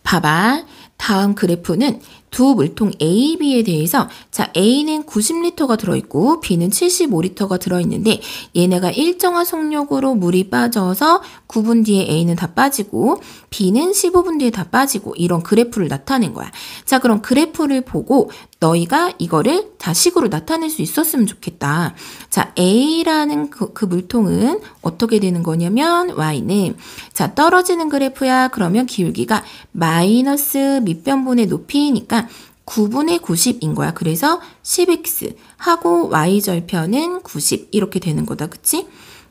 봐봐. 다음 그래프는 두 물통 A, B에 대해서 자 A는 90리터가 들어있고 B는 75리터가 들어있는데 얘네가 일정한 속력으로 물이 빠져서 9분 뒤에 A는 다 빠지고 B는 15분 뒤에 다 빠지고 이런 그래프를 나타낸 거야. 자 그럼 그래프를 보고 너희가 이거를 다식으로 나타낼 수 있었으면 좋겠다. 자 A라는 그 물통은 어떻게 되는 거냐면 Y는 자 떨어지는 그래프야. 그러면 기울기가 마이너스 밑변분의 높이니까 9분의 90인 거야. 그래서 10x 하고 y절편은 90 이렇게 되는 거다. 그치?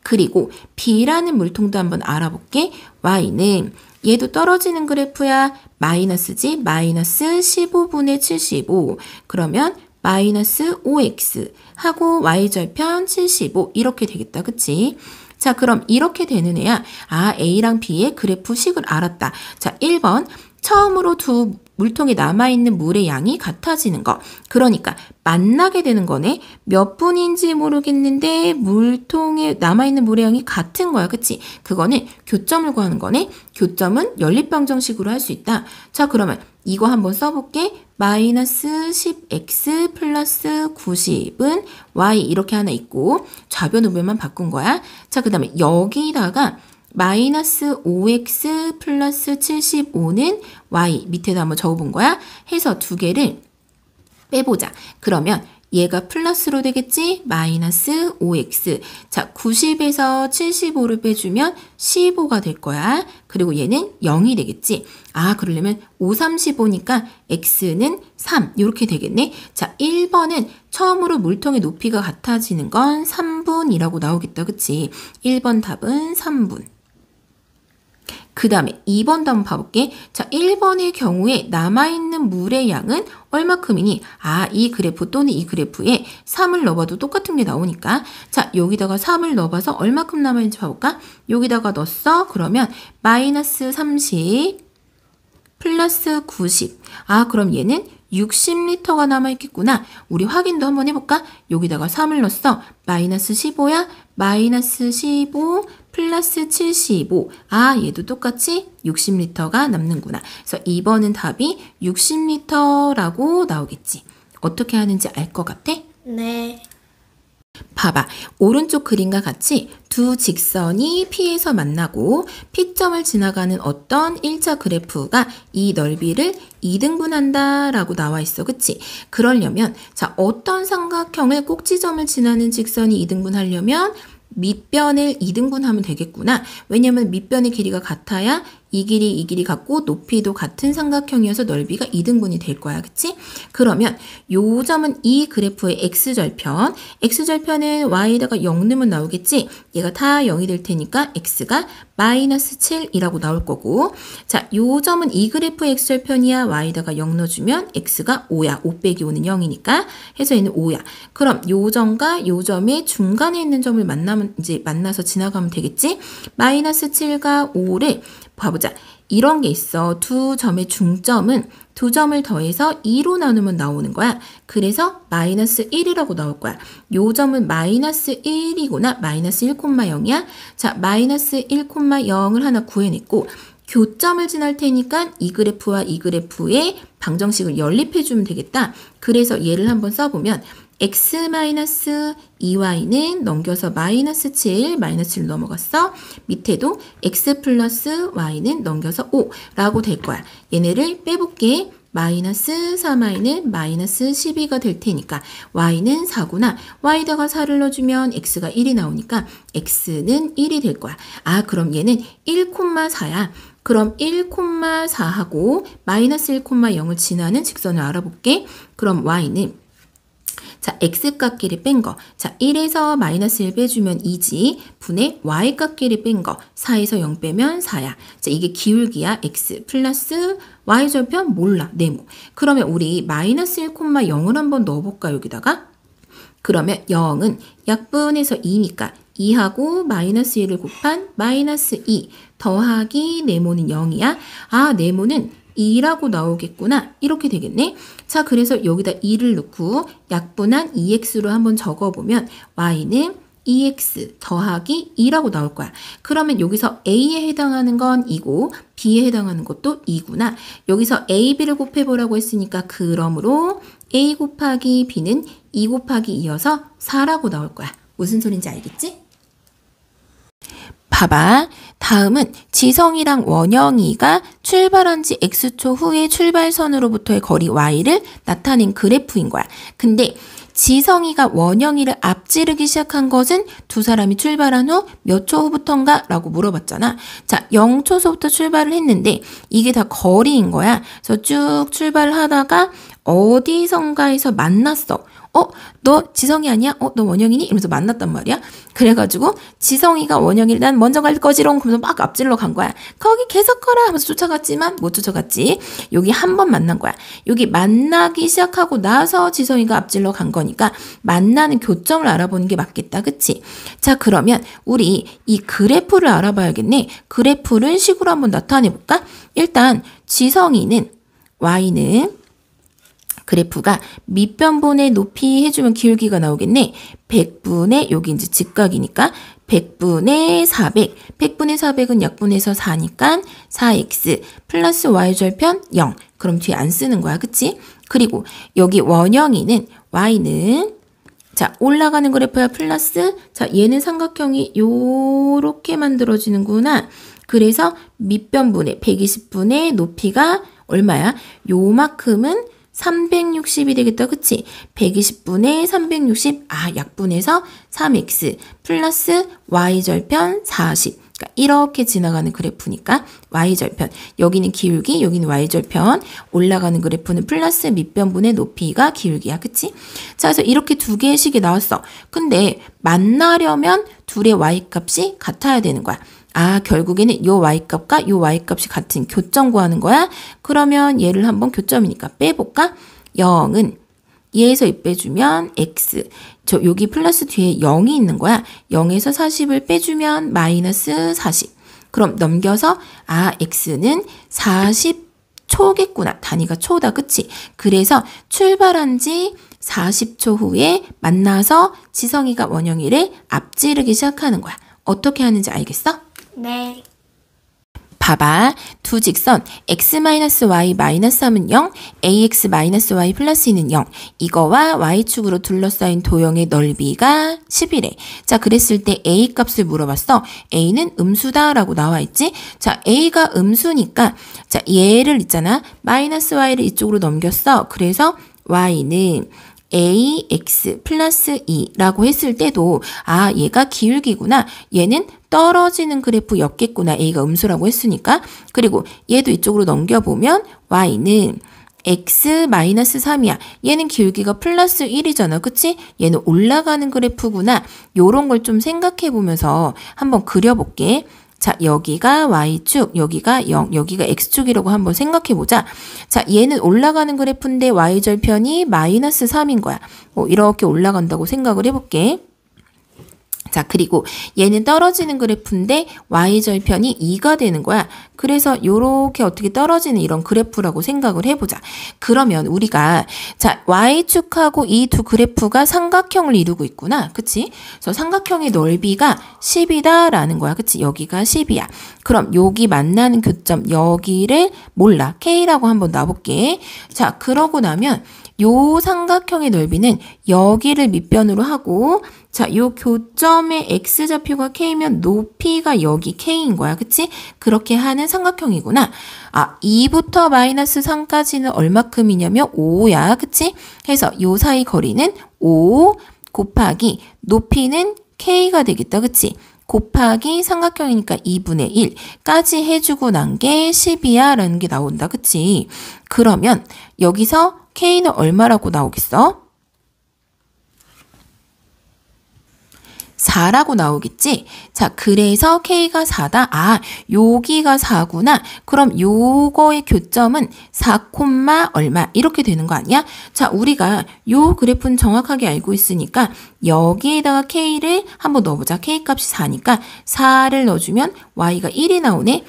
그리고 B라는 물통도 한번 알아볼게. y는 얘도 떨어지는 그래프야. 마이너스지? 마이너스 15분의 75 그러면 마이너스 5x 하고 y절편 75 이렇게 되겠다. 그치? 자 그럼 이렇게 되는 애야. 아 A랑 B의 그래프 식을 알았다. 자 1번 처음으로 두 물통에 남아있는 물의 양이 같아지는 거. 그러니까 만나게 되는 거네. 몇 분인지 모르겠는데 물통에 남아있는 물의 양이 같은 거야. 그치? 그거는 교점을 구하는 거네. 교점은 연립방정식으로 할 수 있다. 자 그러면 이거 한번 써볼게. 마이너스 10x 플러스 90은 y 이렇게 하나 있고 좌변 우변만 바꾼 거야. 자 그 다음에 여기다가 마이너스 5x 플러스 75는 y 밑에다 한번 적어본 거야. 해서 두 개를 빼보자. 그러면 얘가 플러스로 되겠지? 마이너스 5x. 자, 90에서 75를 빼주면 15가 될 거야. 그리고 얘는 0이 되겠지? 아, 그러려면 5, 35니까 x는 3. 이렇게 되겠네. 자, 1번은 처음으로 물통의 높이가 같아지는 건 3분이라고 나오겠다. 그치? 1번 답은 3분. 그 다음에 2번도 한번 봐볼게. 자, 1번의 경우에 남아있는 물의 양은 얼마큼이니? 아, 이 그래프 또는 이 그래프에 3을 넣어봐도 똑같은 게 나오니까. 자, 여기다가 3을 넣어봐서 얼마큼 남아있는지 봐볼까? 여기다가 넣었어. 그러면 마이너스 30 플러스 90. 아, 그럼 얘는 60리터가 남아있겠구나. 우리 확인도 한번 해볼까? 여기다가 3을 넣었어. 마이너스 15야? 마이너스 15 플러스 75. 아, 얘도 똑같이 60리터가 남는구나. 그래서 2번은 답이 60리터라고 나오겠지. 어떻게 하는지 알 것 같아? 네. 봐봐. 오른쪽 그림과 같이 두 직선이 P에서 만나고 P점을 지나가는 어떤 1차 그래프가 이 넓이를 2등분한다 라고 나와 있어. 그치? 그러려면 자 어떤 삼각형을 꼭지점을 지나는 직선이 2등분하려면 밑변을 2등분하면 되겠구나. 왜냐면 밑변의 길이가 같아야 이 길이 같고 높이도 같은 삼각형이어서 넓이가 2등분이 될 거야. 그치? 그러면 요 점은 이 그래프의 x절편. x절편은 y에다가 0 넣으면 나오겠지? 얘가 다 0이 될 테니까 x가 마이너스 7이라고 나올 거고. 자, 요 점은 이 그래프의 x절편이야. y에다가 0 넣어주면 x가 5야. 5 빼기 5는 0이니까. 해서 얘는 5야. 그럼 요 점과 요 점의 중간에 있는 점을 만나서 지나가면 되겠지? 마이너스 7과 5를 봐보자. 이런 게 있어. 두 점의 중점은 두 점을 더해서 2로 나누면 나오는 거야. 그래서 마이너스 1이라고 나올 거야. 요 점은 마이너스 1이구나. 마이너스 1,0이야. 자, 마이너스 1,0을 하나 구해냈고 교점을 지날 테니까 이 그래프와 이 그래프의 방정식을 연립해주면 되겠다. 그래서 얘를 한번 써보면 x-2y는 넘겨서 마이너스 7, 마이너스 7 넘어갔어. 밑에도 x 플러스 y는 넘겨서 5라고 될 거야. 얘네를 빼볼게. 마이너스 3y는 마이너스 12가 될 테니까 y는 4구나. y에다가 4를 넣어주면 x가 1이 나오니까 x는 1이 될 거야. 아, 그럼 얘는 1,4야. 그럼 1,4하고 마이너스 1,0을 지나는 직선을 알아볼게. 그럼 y는 자, x값끼리 뺀 거. 자, 1에서 마이너스 1 빼주면 2지. 분의 y값끼리 뺀 거. 4에서 0 빼면 4야. 자, 이게 기울기야. x 플러스 y절편 몰라. 네모. 그러면 우리 마이너스 1,0을 한번 넣어볼까, 여기다가? 그러면 0은 약분해서 2니까 2하고 마이너스 1을 곱한 마이너스 2 더하기 네모는 0이야. 아, 네모는 2라고 나오겠구나. 이렇게 되겠네. 자, 그래서 여기다 2를 넣고 약분한 2x로 한번 적어보면 y는 2x 더하기 2라고 나올 거야. 그러면 여기서 a에 해당하는 건 2고 b에 해당하는 것도 2구나. 여기서 a, b를 곱해보라고 했으니까 그러므로 a 곱하기 b는 2 곱하기 2여서 4라고 나올 거야. 무슨 소린지 알겠지? 봐봐. 다음은 지성이랑 원영이가 출발한 지 x초 후에 출발선으로부터의 거리 y를 나타낸 그래프인 거야. 근데 지성이가 원영이를 앞지르기 시작한 것은 두 사람이 출발한 후 몇 초 후부터인가? 라고 물어봤잖아. 자, 0초서부터 출발을 했는데 이게 다 거리인 거야. 그래서 쭉 출발을 하다가 어디선가에서 만났어. 너 지성이 아니야? 너 원영이니? 이러면서 만났단 말이야. 그래가지고 지성이가 원영이를 난 먼저 갈 거지롱 그러면서 막 앞질러 간 거야. 거기 계속 가라 하면서 쫓아갔지만 못 쫓아갔지. 여기 한 번 만난 거야. 여기 만나기 시작하고 나서 지성이가 앞질러 간 거니까 만나는 교점을 알아보는 게 맞겠다. 그치? 자, 그러면 우리 이 그래프를 알아봐야겠네. 그래프를 식으로 한번 나타내볼까? 일단 지성이는 y는 그래프가 밑변분의 높이 해주면 기울기가 나오겠네. 100분의 여기 이제 직각이니까 100분의 400. 100분의 400은 약분해서 4니까 4x 플러스 y절편 0. 그럼 뒤에 안 쓰는 거야. 그치? 그리고 여기 원형이는 y는 자, 올라가는 그래프야 플러스 자, 얘는 삼각형이 요렇게 만들어지는구나. 그래서 밑변분의 120분의 높이가 얼마야? 요만큼은 360이 되겠다. 그치? 120분의 360, 약분해서 3x 플러스 y절편 40. 그러니까 이렇게 지나가는 그래프니까 y절편. 여기는 기울기, 여기는 y절편. 올라가는 그래프는 플러스 밑변분의 높이가 기울기야. 그치? 자, 그래서 이렇게 두 개의 식이 나왔어. 근데 만나려면 둘의 y값이 같아야 되는 거야. 결국에는 요 y값과 요 y값이 같은 교점 구하는 거야. 그러면 얘를 한번 교점이니까 빼볼까? 0은 얘에서 2 빼주면 x. 여기 플러스 뒤에 0이 있는 거야. 0에서 40을 빼주면 마이너스 40. 그럼 넘겨서 x는 40초겠구나. 단위가 초다. 그치? 그래서 출발한 지 40초 후에 만나서 지성이가 원영이를 앞지르기 시작하는 거야. 어떻게 하는지 알겠어? 네. 봐봐. 두 직선 x-y-3은 0, ax-y 플러스 2는 0. 이거와 y축으로 둘러싸인 도형의 넓이가 10이래. 자, 그랬을 때 a 값을 물어봤어. a는 음수다라고 나와 있지? 자, a가 음수니까 자, 얘를 있잖아. 마이너스 y를 이쪽으로 넘겼어. 그래서 y는 ax 플러스 2라고 했을 때도 얘가 기울기구나. 얘는 떨어지는 그래프였겠구나. a가 음수라고 했으니까. 그리고 얘도 이쪽으로 넘겨보면 y는 x-3이야. 얘는 기울기가 플러스 1이잖아. 그치? 얘는 올라가는 그래프구나. 요런 걸 좀 생각해 보면서 한번 그려볼게. 자, 여기가 y축, 여기가 0, 여기가 x축이라고 한번 생각해 보자. 자, 얘는 올라가는 그래프인데 y절편이 마이너스 3인 거야. 이렇게 올라간다고 생각을 해볼게. 자, 그리고 얘는 떨어지는 그래프인데 y절편이 2가 되는 거야. 그래서 요렇게 어떻게 떨어지는 이런 그래프라고 생각을 해보자. 그러면 우리가 자, y축하고 이 두 그래프가 삼각형을 이루고 있구나. 그치? 그래서 삼각형의 넓이가 10이다라는 거야. 그치? 여기가 10이야. 그럼 여기 만나는 교점 여기를 몰라. K라고 한번 놔볼게. 자, 그러고 나면 요 삼각형의 넓이는 여기를 밑변으로 하고 자, 요 교점의 x좌표가 k면 높이가 여기 k인 거야. 그치? 그렇게 하는 삼각형이구나. 2부터 마이너스 3까지는 얼마큼이냐면 5야. 그치? 해서 요 사이 거리는 5 곱하기 높이는 k가 되겠다. 그치? 곱하기 삼각형이니까 2분의 1까지 해주고 난 게 10이야 라는 게 나온다. 그치? 그러면 여기서 k는 얼마라고 나오겠어? 4라고 나오겠지? 자, 그래서 K가 4다. 여기가 4구나. 그럼 요거의 교점은 4, 얼마? 이렇게 되는 거 아니야? 자, 우리가 요 그래프는 정확하게 알고 있으니까 여기에다가 K를 한번 넣어보자. K 값이 4니까 4를 넣어주면 Y가 1이 나오네.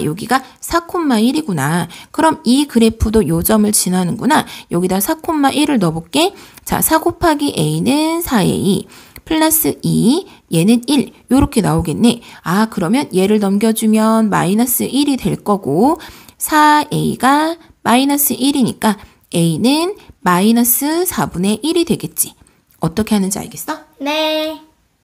여기가 4,1이구나. 그럼 이 그래프도 요 점을 지나는구나. 여기다 4,1을 넣어볼게. 자, 4 곱하기 A는 4A. 플러스 2, 얘는 1 요렇게 나오겠네. 아, 그러면 얘를 넘겨주면 마이너스 1이 될 거고 4a가 마이너스 1이니까 a는 마이너스 4분의 1이 되겠지. 어떻게 하는지 알겠어? 네.